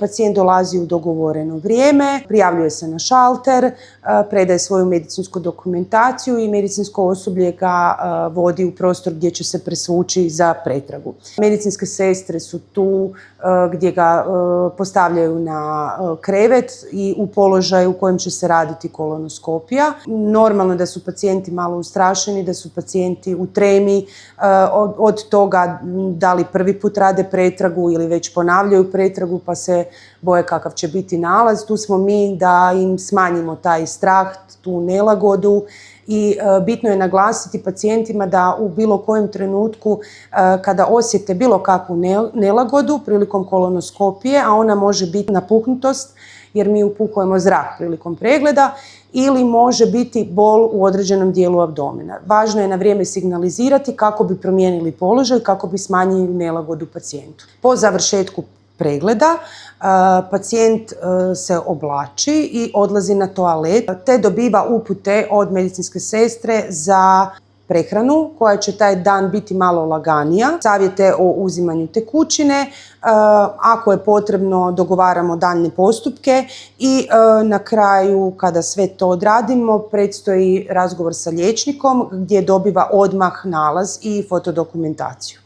Pacijent dolazi u dogovoreno vrijeme, prijavljuje se na šalter, predaje svoju medicinsku dokumentaciju i medicinsko osoblje ga vodi u prostor gdje će se presvući za pretragu. Medicinske sestre su tu gdje ga postavljaju na krevet i u položaju u kojem će se raditi kolonoskopija. Normalno da su pacijenti malo ustrašeni, da su pacijenti u tremi od toga da li prvi put rade pretragu ili već ponavljaju pretragu pa se boje kakav će biti nalaz. Tu smo mi da im smanjimo taj strah, tu nelagodu i bitno je naglasiti pacijentima da u bilo kojem trenutku kada osjete bilo kakvu nelagodu prilikom kolonoskopije, a ona može biti napuhnutost jer mi upuhujemo zrak prilikom pregleda, ili može biti bol u određenom dijelu abdomena. Važno je na vrijeme signalizirati kako bi promijenili položaj, kako bi smanjili nelagodu pacijentu. Po završetku pregleda pacijent se oblači i odlazi na toalet te dobiva upute od medicinske sestre za prehranu koja će taj dan biti malo laganija, savjete o uzimanju tekućine, ako je potrebno dogovaramo daljnje postupke i na kraju kada sve to odradimo predstoji razgovor sa liječnikom gdje dobiva odmah nalaz i fotodokumentaciju.